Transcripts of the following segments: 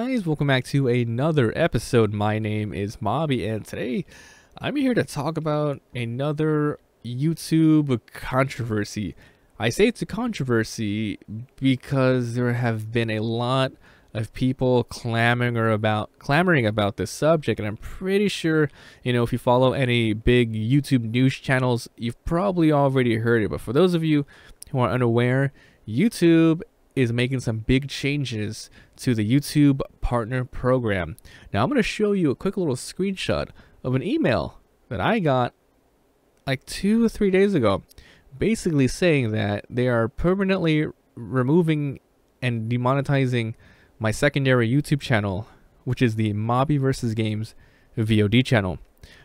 Guys, welcome back to another episode. My name is Mobby, and today I'm here to talk about another YouTube controversy. I say it's a controversy because there have been a lot of people clamoring about this subject, and I'm pretty sure, if you follow any big YouTube news channels, you've probably already heard it. But for those of you who are unaware, YouTube is making some big changes to the YouTube Partner Program. Now I'm going to show you a quick little screenshot of an email that I got like 2 or 3 days ago, basically saying that they are permanently removing and demonetizing my secondary YouTube channel, which is the MabiVsGames VOD channel.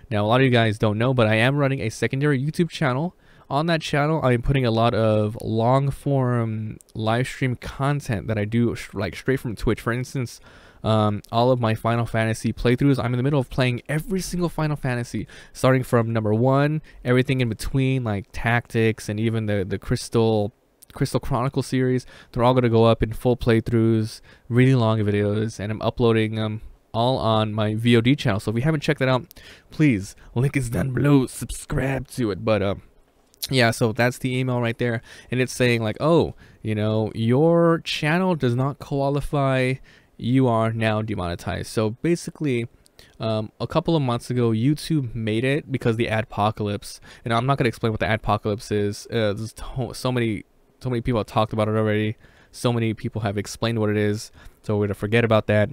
Now a lot of you guys don't know, but I am running a secondary YouTube channel. On that channel, I'm putting a lot of long-form live stream content that I do like straight from Twitch. For instance, all of my Final Fantasy playthroughs, I'm in the middle of playing every single Final Fantasy, starting from number 1, everything in between, like Tactics and even the Crystal Chronicle series. They're all going to go up in full playthroughs, really long videos, and I'm uploading them all on my VOD channel. So if you haven't checked that out, please, link is down below, subscribe to it. But yeah, so that's the email right there, and it's saying like, oh, your channel does not qualify, you are now demonetized. So basically, a couple of months ago, YouTube made it because the adpocalypse, and I'm not going to explain what the adpocalypse is. There's so many people have talked about it already. So many people have explained what it is, so we're going to forget about that,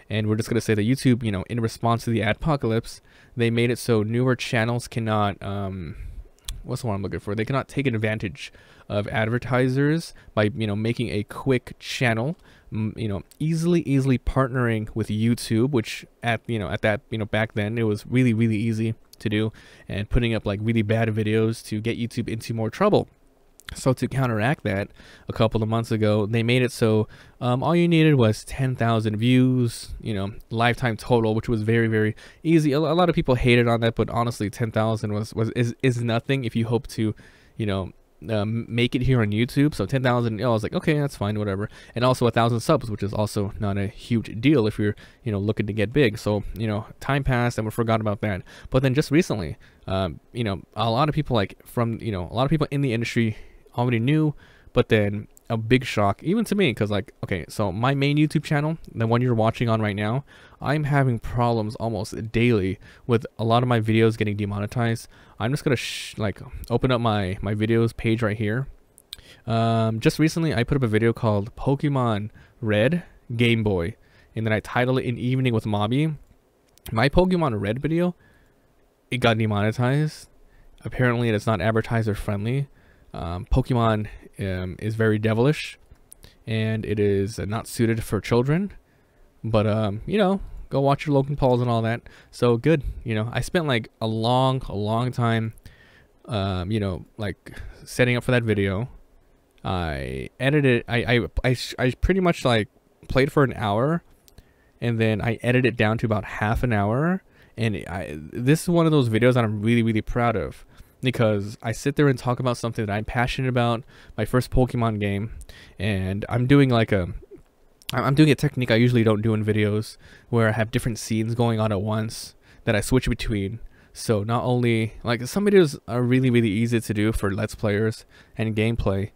and we're just going to say that YouTube, in response to the adpocalypse, they made it so newer channels cannot what's the one I'm looking for? They cannot take advantage of advertisers by, making a quick channel, easily partnering with YouTube, which back then it was really easy to do, and putting up like really bad videos to get YouTube into more trouble. So to counteract that, a couple of months ago, they made it so all you needed was 10,000 views, lifetime total, which was very easy. A lot of people hated on that, but honestly, 10,000 is nothing if you hope to, make it here on YouTube. So 10,000, I was like, okay, that's fine, whatever. And also 1,000 subs, which is also not a huge deal if you're, looking to get big. So, time passed and we forgot about that. But then just recently, a lot of people a lot of people in the industry already knew, but then a big shock even to me, because okay, so my main YouTube channel, the one you're watching on right now, I'm having problems almost daily with a lot of my videos getting demonetized. I'm just gonna open up my videos page right here. Just recently I put up a video called Pokemon Red Game Boy, and then I titled it "An Evening with Mobby." My Pokemon Red video, it got demonetized. Apparently it is not advertiser friendly. Pokemon is very devilish, and it is not suited for children, but go watch your Logan Pauls and all that. So good. I spent like a long time setting up for that video. I edited, I pretty much played for an hour, and then I edited it down to about half an hour, and this is one of those videos that I'm really proud of, because I sit there and talk about something that I'm passionate about, my first Pokemon game, and I'm doing I'm doing a technique I usually don't do in videos, where I have different scenes going on at once that I switch between. So not only, some videos are really easy to do for Let's Players and gameplay,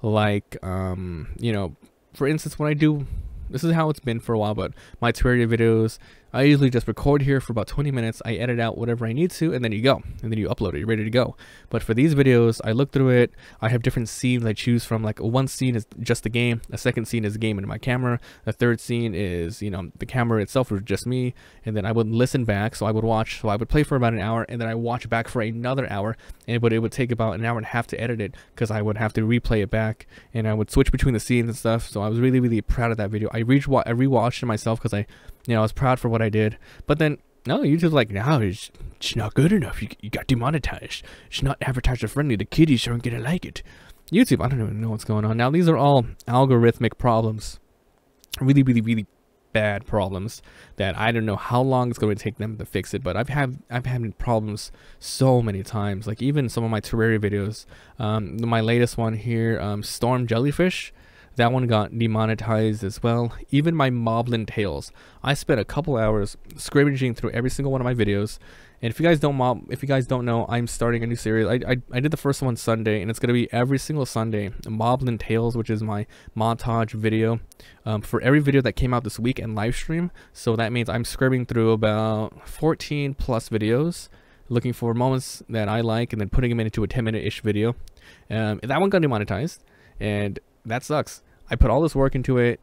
for instance, when I do, this is how it's been for a while, but my Terraria videos, I usually just record here for about 20 minutes, I edit out whatever I need to, and then you go, and then you upload it, you're ready to go. But for these videos, I look through it, I have different scenes I choose from, one scene is just the game, a second scene is the game and my camera, the third scene is, the camera itself was just me, and then I would listen back, so I would play for about an hour, and then I watch back for another hour, it would take about an hour and a half to edit it, because I would have to replay it back, and I would switch between the scenes and stuff. So I was really proud of that video. I rewatched it myself because I was proud for what I did. But then no, YouTube's like, no, it's not good enough. You got demonetized. It's not advertiser friendly. The kiddies aren't gonna like it. YouTube, I don't even know what's going on. Now these are all algorithmic problems, really bad problems that I don't know how long it's going to take them to fix it. But I've had problems so many times. Like even some of my Terraria videos, my latest one here, Storm Jellyfish. That one got demonetized as well. Even my Moblin Tales, I spent a couple hours scrimmaging through every single one of my videos. And if you guys don't know, I'm starting a new series. I did the first one Sunday, and it's gonna be every single Sunday. Moblin Tales, which is my montage video for every video that came out this week and live stream. So that means I'm scribbing through about 14 plus videos, looking for moments that I like, and then putting them into a 10-minute-ish video. That one got demonetized, and that sucks. I put all this work into it.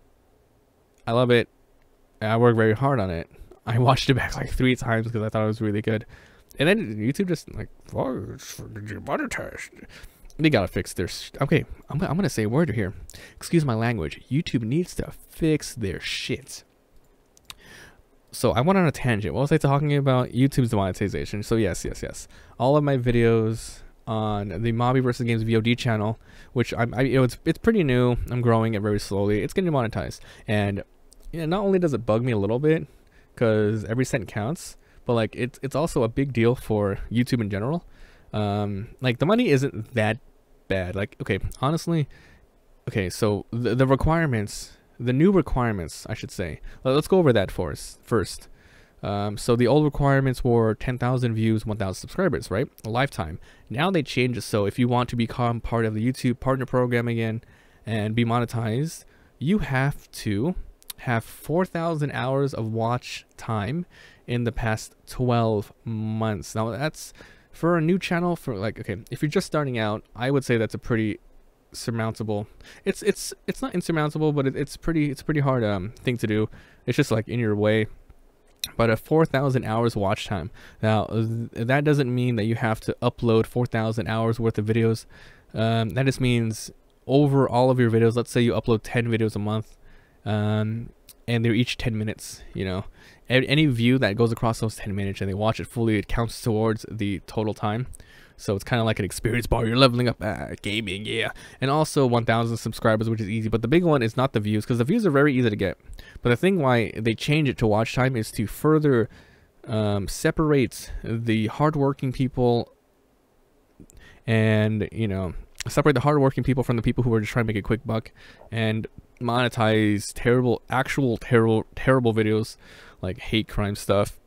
I love it. I work very hard on it. I watched it back like 3 times because I thought it was really good. And then YouTube just like, oh, it's demonetized. They gotta fix their okay, I'm gonna say a word here. Excuse my language. YouTube needs to fix their shit. So I went on a tangent. What was I talking about? YouTube's demonetization. So yes. All of my videos on the MabiVsGames VOD channel, which it's pretty new. I'm growing it very slowly. It's getting demonetized, and not only does it bug me a little bit, because every cent counts, but like it's also a big deal for YouTube in general. Like the money isn't that bad. Like, okay, honestly, okay, so the requirements, the new requirements, I should say. Let's go over that first. So the old requirements were 10,000 views, 1,000 subscribers, right? A lifetime. Now they changed it, so if you want to become part of the YouTube partner program again and be monetized, you have to have 4,000 hours of watch time in the past 12 months. Now that's for a new channel. For like, okay, if you're just starting out, I would say that's a pretty surmountable. It's not insurmountable, but it's pretty hard thing to do. It's just like in your way. But a 4,000 hours watch time. Now that doesn't mean that you have to upload 4,000 hours worth of videos. That just means over all of your videos. Let's say you upload 10 videos a month, and they're each 10 minutes. You know, any view that goes across those 10 minutes and they watch it fully, it counts towards the total time. So it's kind of like an experience bar. You're leveling up gaming, yeah. And also 1,000 subscribers, which is easy. But the big one is not the views, because the views are very easy to get. But the thing why they change it to watch time is to further separate the hardworking people, and separate the hardworking people from the people who are just trying to make a quick buck, and monetize terrible videos like hate crime stuff,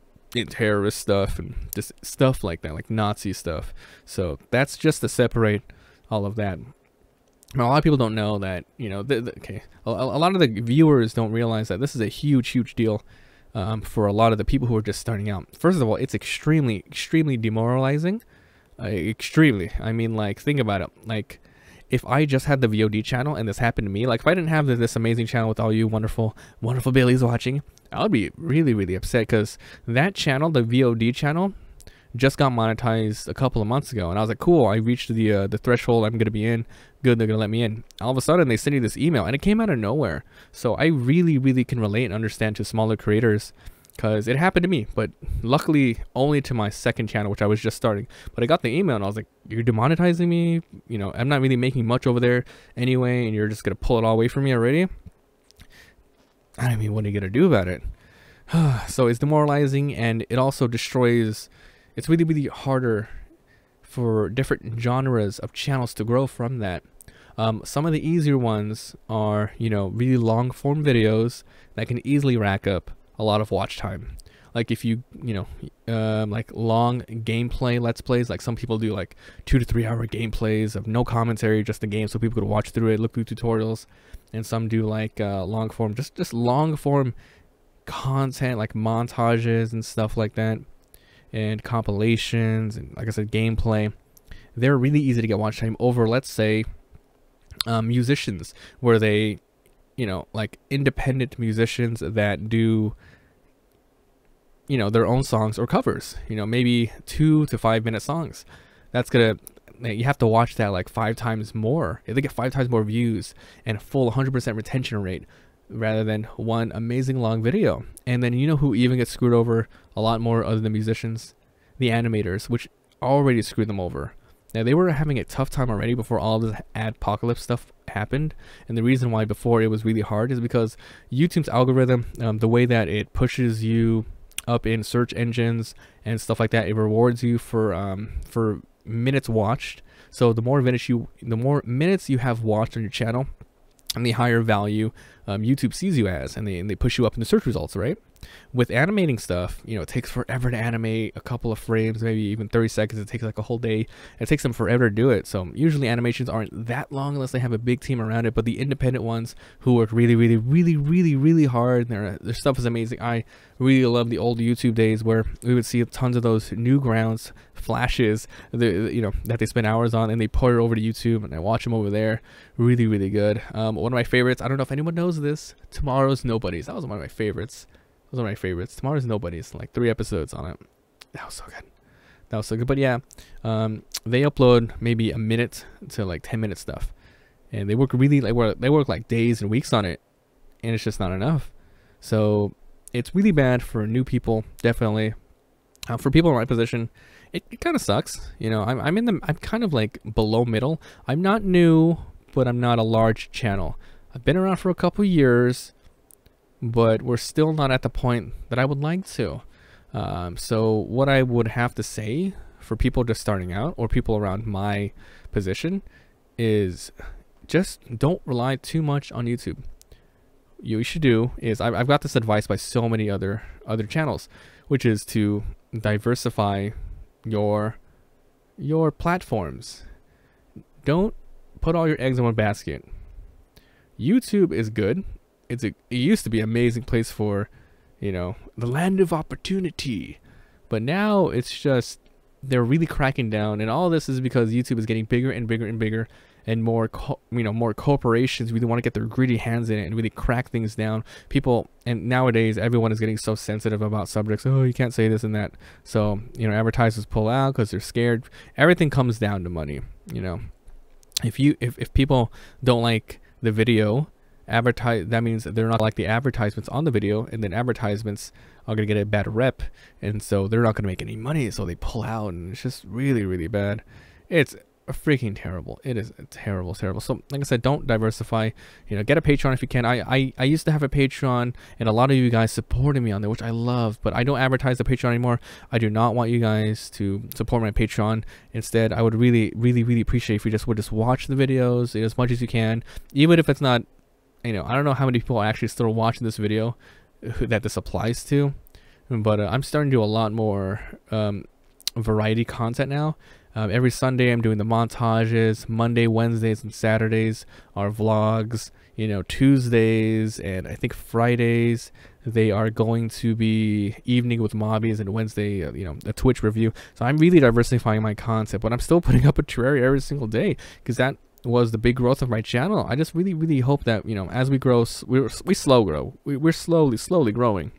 terrorist stuff, and just stuff like that, like Nazi stuff. So that's just to separate all of that. Now, a lot of people don't know that, okay, a lot of the viewers don't realize that this is a huge deal for a lot of the people who are just starting out. First of all, it's extremely demoralizing. Extremely. I mean, like, think about it. Like, if I just had the VOD channel and this happened to me, like if I didn't have this amazing channel with all you wonderful Billies watching, I would be really upset, because that channel, the VOD channel, just got monetized a couple of months ago, and I was like, cool, I reached the threshold I'm gonna be in. Good, they're gonna let me in. All of a sudden, they send you this email, and it came out of nowhere. So I really can relate and understand to smaller creators, because it happened to me, but luckily only to my second channel, which I was just starting. But I got the email, and I was like, you're demonetizing me? I'm not really making much over there anyway, and you're just gonna pull it all away from me already? I mean, what are you gonna do about it? So it's demoralizing, and it also destroys. It's really harder for different genres of channels to grow from that. Some of the easier ones are, really long form videos that can easily rack up a lot of watch time. Like if you, like long gameplay let's plays, like some people do like 2 to 3 hour gameplays of no commentary, just the game, so people could watch through it, look through tutorials. And some do like long form, just long form content, like montages and stuff like that, and compilations, and like I said, gameplay. They're really easy to get watch time over, let's say, musicians, where they, like independent musicians that do, their own songs or covers, maybe 2 to 5 minute songs. That's gonna, you have to watch that like 5 times more. They get 5 times more views and full 100% retention rate, rather than one amazing long video. And then who even gets screwed over a lot more other than musicians? The animators, which already screwed them over. Now, they were having a tough time already before all this adpocalypse stuff happened. And the reason why before it was really hard is because YouTube's algorithm, the way that it pushes you up in search engines and stuff like that, it rewards you for minutes watched. So the more minutes you have watched on your channel, and the higher value YouTube sees you as, and they push you up in the search results, right? With animating stuff, you know, it takes forever to animate a couple of frames, maybe even 30 seconds. It takes like a whole day. It takes them forever to do it. So usually animations aren't that long unless they have a big team around it. But the independent ones who work really hard, their stuff is amazing. I really love the old YouTube days where we would see tons of those Newgrounds flashes, you know, that they spend hours on, and they put it over to YouTube, and I watch them over there. Really good. One of my favorites, I don't know if anyone knows this, Tomorrow's Nobodies. That was one of my favorites. Tomorrow's Nobodies, like 3 episodes on it. That was so good. But yeah, they upload maybe a minute to like 10-minute stuff, and they work really they work like days and weeks on it, and it's just not enough. So it's really bad for new people, definitely. For people in my position, it kind of sucks. You know, I'm kind of like below middle. I'm not new, but I'm not a large channel. I've been around for a couple years, but we're still not at the point that I would like to. So what I would have to say for people just starting out, or people around my position, is just don't rely too much on YouTube. What you should do is, I've got this advice by so many other channels, which is to diversify your platforms. Don't put all your eggs in one basket. YouTube is good. It used to be an amazing place for, you know, the land of opportunity, but now it's just, they're really cracking down, and all this is because YouTube is getting bigger and bigger, and more corporations really want to get their greedy hands in it and really crack things down. People, and nowadays everyone is getting so sensitive about subjects. Oh, you can't say this and that. So, you know, advertisers pull out because they're scared. Everything comes down to money. You know, if people don't like the video, that means they're not like the advertisements on the video, and then advertisements are gonna get a bad rep, and so they're not gonna make any money, so they pull out, and it's just really bad. It's freaking terrible. It is terrible. So like I said, don't diversify. You know, get a Patreon if you can. I used to have a Patreon, and a lot of you guys supported me on there, which I love, but I don't advertise the Patreon anymore. I do not want you guys to support my Patreon. Instead, I would really appreciate if you would just watch the videos as much as you can, even if it's not, you know, I don't know how many people are actually still watching this video that this applies to, but I'm starting to do a lot more variety content now. Every Sunday I'm doing the montages. Monday, Wednesdays, and Saturdays are vlogs. You know, Tuesdays and I think Fridays, they are going to be evening with Mobbies, and Wednesday, you know, a Twitch review. So I'm really diversifying my content, but I'm still putting up a Terraria every single day, because that was the big growth of my channel. I just really hope that, you know, as we grow, we slow grow. We're slowly growing.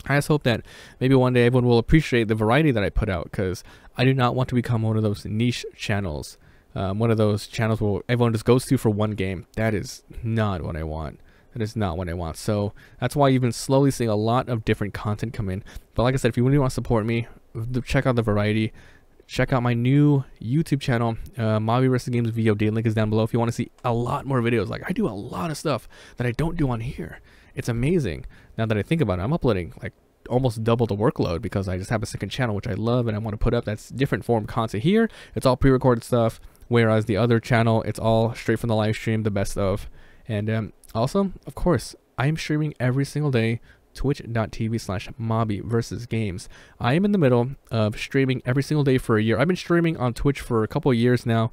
I just hope that maybe one day everyone will appreciate the variety that I put out, because I do not want to become one of those niche channels, one of those channels where everyone just goes to for one game. That is not what I want. That is not what I want. So that's why you've been slowly seeing a lot of different content come in. But like I said, if you really want to support me, check out the variety. Check out my new YouTube channel, MabiVsGames VOD. Link is down below if you want to see a lot more videos. Like, I do a lot of stuff that I don't do on here. It's amazing. Now that I think about it, I'm uploading like almost double the workload, because I just have a second channel, which I love and I want to put up. That's different form content. Here, it's all pre-recorded stuff, whereas the other channel, it's all straight from the live stream, the best of. And also, of course, I'm streaming every single day. Twitch.tv/MabiVsGames. I am in the middle of streaming every single day for a year. I've been streaming on Twitch for a couple of years now,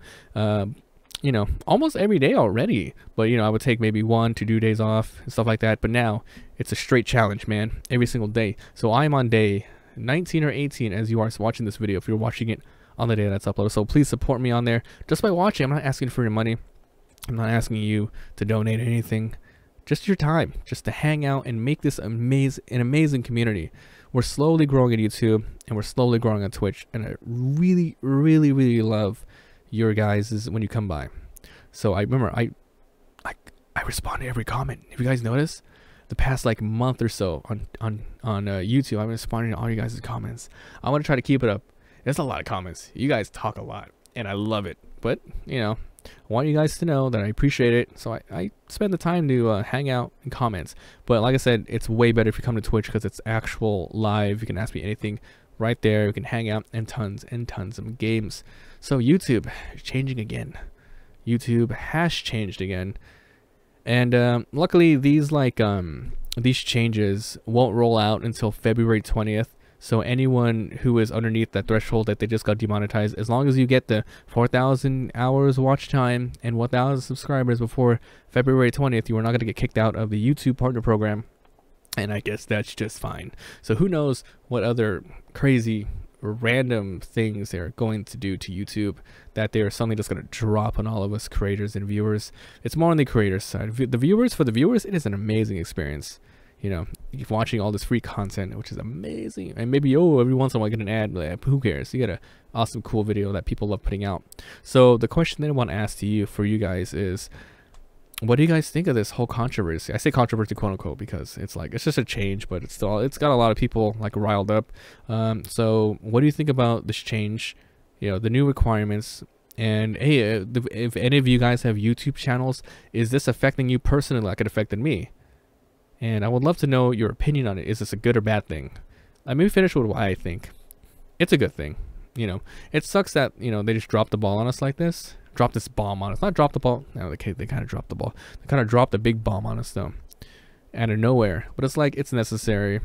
you know, almost every day already. But, you know, I would take maybe 1 to 2 days off and stuff like that. But now it's a straight challenge, man, every single day. So I'm on day 19 or 18 as you are watching this video, if you're watching it on the day that's uploaded. So please support me on there just by watching. I'm not asking for your money. I'm not asking you to donate anything. Just your time, just to hang out and make this an amazing community. We're slowly growing on YouTube, and we're slowly growing on Twitch, and I really love your guys' when you come by. So I remember I respond to every comment. If you guys notice, the past like month or so on YouTube, I'm responding to all you guys' comments. I want to try to keep it up. There's a lot of comments. You guys talk a lot, and I love it. But, you know, I want you guys to know that I appreciate it, so I spend the time to hang out and comments. But like I said, it's way better if you come to Twitch, because it's actual live. You can ask me anything right there. You can hang out, and tons of games. So YouTube is changing again. YouTube has changed again. And luckily, these these changes won't roll out until February 20th. So anyone who is underneath that threshold that they just got demonetized, as long as you get the 4,000 hours watch time and 1,000 subscribers before February 20th, you are not going to get kicked out of the YouTube partner program. And I guess that's just fine. So who knows what other crazy random things they're going to do to YouTube that they're suddenly just going to drop on all of us creators and viewers. It's more on the creators side. For the viewers, it is an amazing experience. You know, watching all this free content, which is amazing. And maybe, every once in a while I get an ad, like, who cares? You get an awesome, cool video that people love putting out. So the question that I want to ask to you, for you guys, is, what do you guys think of this whole controversy? I say controversy, quote unquote, because it's just a change, but it's got a lot of people like riled up. So what do you think about this change? You know, the new requirements. And hey, if any of you guys have YouTube channels, is this affecting you personally like it affected me? And I would love to know your opinion on it. Is this a good or bad thing? Let me finish with why I think. It's a good thing. You know, it sucks that, they just dropped the ball on us like this. Drop this bomb on us. Not drop the ball. No, they kind of dropped the ball. They kind of dropped a big bomb on us, though. Out of nowhere. But it's like, it's necessary.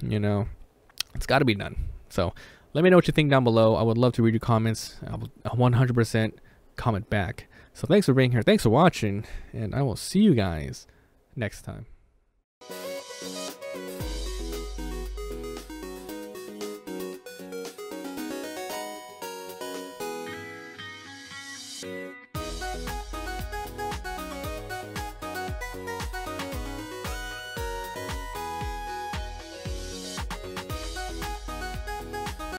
It's got to be done. So let me know what you think down below. I would love to read your comments. I will 100% comment back. So thanks for being here. Thanks for watching. And I will see you guys next time.